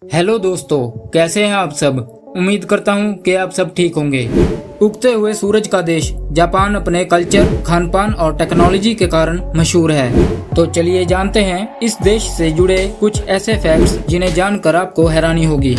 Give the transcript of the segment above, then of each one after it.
Hello दोस्तों, कैसे हैं आप सब। उम्मीद करता हूं कि आप सब ठीक होंगे। उगते हुए सूरज का देश जापान अपने कल्चर, खान पान और टेक्नोलॉजी के कारण मशहूर है। तो चलिए जानते हैं इस देश से जुड़े कुछ ऐसे फैक्ट्स जिन्हें जानकर आपको हैरानी होगी।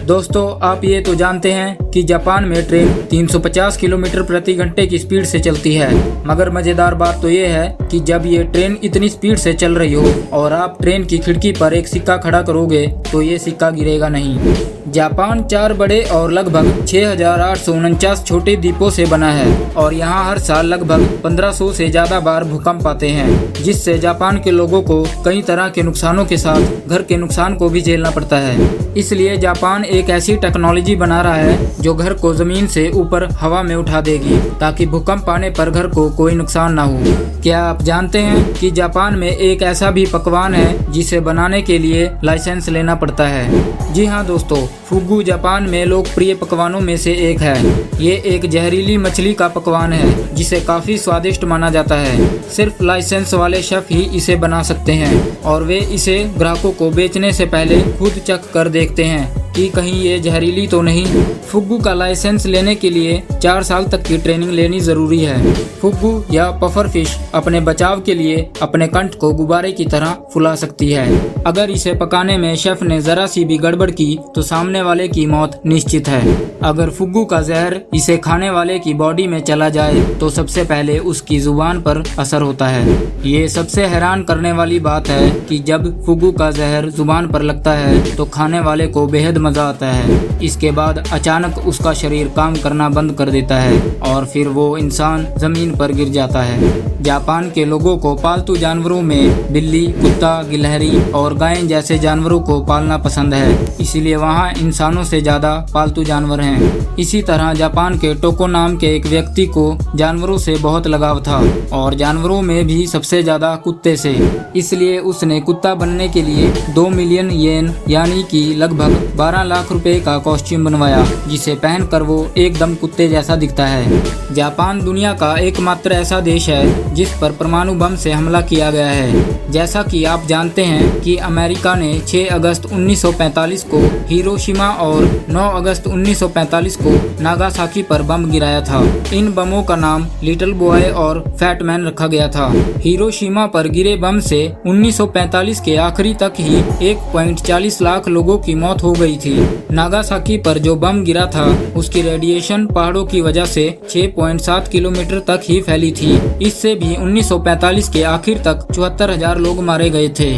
दोस्तों, आप ये तो जानते हैं कि जापान में ट्रेन 350 किलोमीटर प्रति घंटे की स्पीड से चलती है। मगर मजेदार बात तो ये है कि जब ये ट्रेन इतनी स्पीड से चल रही हो और आप ट्रेन की खिड़की पर एक सिक्का खड़ा करोगे तो ये सिक्का गिरेगा नहीं। जापान 4 बड़े और लगभग 6,849 छोटे द्वीपों से बना है और यहाँ हर साल लगभग 1500 से ज्यादा बार भूकंप आते हैं, जिससे जापान के लोगों को कई तरह के नुकसानों के साथ घर के नुकसान को भी झेलना पड़ता है। इसलिए जापान एक ऐसी टेक्नोलॉजी बना रहा है जो घर को जमीन से ऊपर हवा में उठा देगी, ताकि भूकंप आने पर घर को कोई नुकसान ना हो। क्या आप जानते हैं कि जापान में एक ऐसा भी पकवान है जिसे बनाने के लिए लाइसेंस लेना पड़ता है। जी हाँ दोस्तों, फुगू जापान में लोकप्रिय पकवानों में से एक है। ये एक जहरीली मछली का पकवान है जिसे काफी स्वादिष्ट माना जाता है। सिर्फ लाइसेंस वाले शेफ ही इसे बना सकते हैं और वे इसे ग्राहकों को बेचने से पहले खुद चख कर देखते हैं कि कहीं ये जहरीली तो नहीं। फुगू का लाइसेंस लेने के लिए 4 साल तक की ट्रेनिंग लेनी जरूरी है। फुगू या पफर फिश अपने बचाव के लिए अपने कंठ को गुब्बारे की तरह फुला सकती है। अगर इसे पकाने में शेफ ने जरा सी भी गड़बड़ की तो सामने वाले की मौत निश्चित है। अगर फुगू का जहर इसे खाने वाले की बॉडी में चला जाए तो सबसे पहले उसकी जुबान पर असर होता है। ये सबसे हैरान करने वाली बात है कि जब फुगू का जहर जुबान पर लगता है तो खाने वाले को बेहद मजा आता है। इसके बाद अचानक उसका शरीर काम करना बंद कर देता है और फिर वो इंसान जमीन पर गिर जाता है। जापान के लोगों को पालतू जानवरों में बिल्ली, कुत्ता, गिलहरी और गाय जैसे जानवरों को पालना पसंद है, इसीलिए वहाँ इंसानों से ज्यादा पालतू जानवर हैं। इसी तरह जापान के टोको नाम के एक व्यक्ति को जानवरों से बहुत लगाव था और जानवरों में भी सबसे ज्यादा कुत्ते से। इसलिए उसने कुत्ता बनने के लिए 2 मिलियन येन यानी कि लगभग 12 लाख रुपए का कॉस्ट्यूम बनवाया, जिसे पहनकर वो एकदम कुत्ते जैसा दिखता है। जापान दुनिया का एकमात्र ऐसा देश है जिस पर परमाणु बम से हमला किया गया है। जैसा कि आप जानते हैं कि अमेरिका ने 6 अगस्त 1945 को हिरोशिमा और 9 अगस्त 1945 को नागासाकी पर बम गिराया था। इन बमों का नाम लिटिल बॉय और फैट मैन रखा गया था। हिरोशिमा पर गिरे बम से 1945 के आखिरी तक ही 1.40 लाख लोगों की मौत हो गई थी। नागासाकी पर जो बम गिरा था उसकी रेडिएशन पहाड़ों की वजह से 6.7 किलोमीटर तक ही फैली थी। इससे भी 1945 के आखिर तक 74,000 लोग मारे गए थे।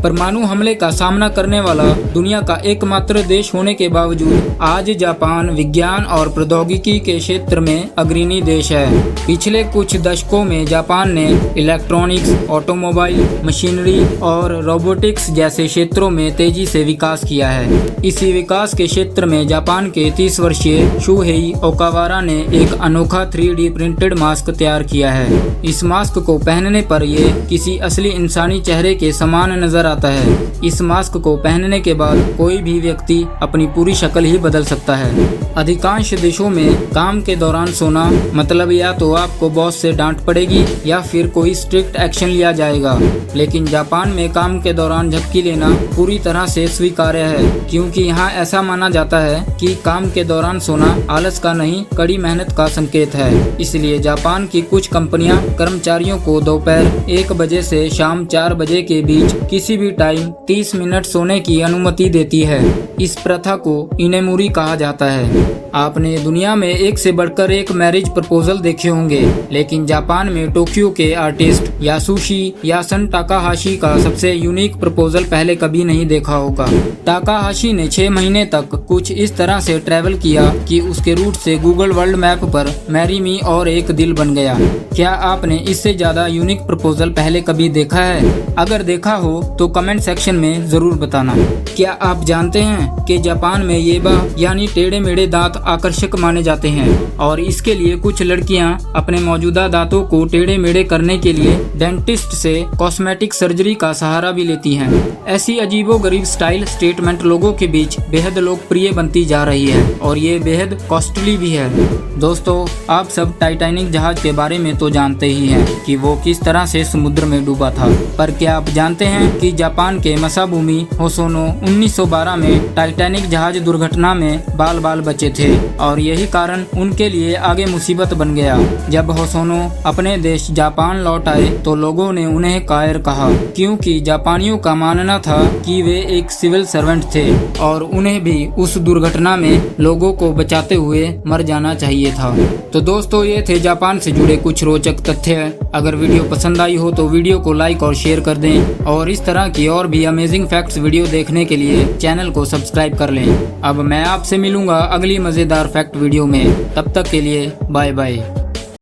परमाणु हमले का सामना करने वाला दुनिया का एकमात्र देश होने के बावजूद आज जापान विज्ञान और प्रौद्योगिकी के क्षेत्र में अग्रणी देश है। पिछले कुछ दशकों में जापान ने इलेक्ट्रॉनिक्स, ऑटोमोबाइल, मशीनरी और रोबोटिक्स जैसे क्षेत्रों में तेजी से विकास किया है। इसी विकास के क्षेत्र में जापान के 30 वर्षीय शुहेई ओकावारा ने एक अनोखा 3D प्रिंटेड मास्क तैयार किया है। इस मास्क को पहनने पर ये किसी असली इंसानी चेहरे के समान नजर आता है। इस मास्क को पहनने के बाद कोई भी व्यक्ति अपनी पूरी शक्ल ही बदल सकता है। अधिकांश देशों में काम के दौरान सोना मतलब या तो आपको बॉस से डांट पड़ेगी या फिर कोई स्ट्रिक्ट एक्शन लिया जाएगा, लेकिन जापान में काम के दौरान झपकी लेना पूरी तरह से स्वीकार्य है, क्योंकि यहाँ ऐसा माना जाता है कि काम के दौरान सोना आलस का नहीं, कड़ी मेहनत का संकेत है। इसलिए जापान की कुछ कंपनियां कर्मचारियों को दोपहर 1 बजे से शाम 4 बजे के बीच किसी भी टाइम 30 मिनट सोने की अनुमति देती है। इस प्रथा को इनेमुरी कहा जाता है। आपने दुनिया में एक से बढ़कर एक मैरिज प्रपोजल देखे होंगे, लेकिन जापान में टोक्यो के आर्टिस्ट यासुशी यासन टाकाहाशी का सबसे यूनिक प्रपोजल पहले कभी नहीं देखा होगा। टाकाहाशी ने 6 महीने तक कुछ इस तरह से ट्रैवल किया कि उसके रूट से गूगल वर्ल्ड मैप पर मैरी मी और एक दिल बन गया। क्या आपने इससे ज्यादा यूनिक प्रपोजल पहले कभी देखा है? अगर देखा हो तो कमेंट सेक्शन में जरूर बताना। क्या आप जानते हैं कि जापान में येबा यानी टेढ़े मेढ़े दांत आकर्षक माने जाते हैं और इसके लिए कुछ लड़कियां अपने मौजूदा दांतों को टेढ़े मेढ़े करने के लिए डेंटिस्ट से कॉस्मेटिक सर्जरी का सहारा भी लेती हैं। ऐसी अजीबोगरीब स्टाइल स्टेटमेंट लोगों के बीच बेहद लोकप्रिय बनती जा रही है और ये बेहद कॉस्टली भी है। दोस्तों, आप सब टाइटैनिक जहाज के बारे में तो जानते ही हैं कि वो किस तरह से समुद्र में डूबा था, पर क्या आप जानते हैं कि जापान के मसाबुमी होसोनो 1912 में टाइटैनिक जहाज दुर्घटना में बाल बाल बचे थे और यही कारण उनके लिए आगे मुसीबत बन गया। जब होसोनो अपने देश जापान लौट आए तो लोगों ने उन्हें कायर कहा, क्योंकि जापानियों का मानना था कि वे एक सिविल सर्वेंट थे और उन्हें भी उस दुर्घटना में लोगों को बचाते हुए मर जाना चाहिए था। तो दोस्तों, ये थे जापान से जुड़े कुछ रोचक तथ्य। अगर वीडियो पसंद आई हो तो वीडियो को लाइक और शेयर कर दें और इस तरह की और भी अमेजिंग फैक्ट्स वीडियो देखने के लिए चैनल को सब्सक्राइब कर लें। अब मैं आपसे मिलूंगा अगली मजेदार फैक्ट वीडियो में, तब तक के लिए बाय बाय।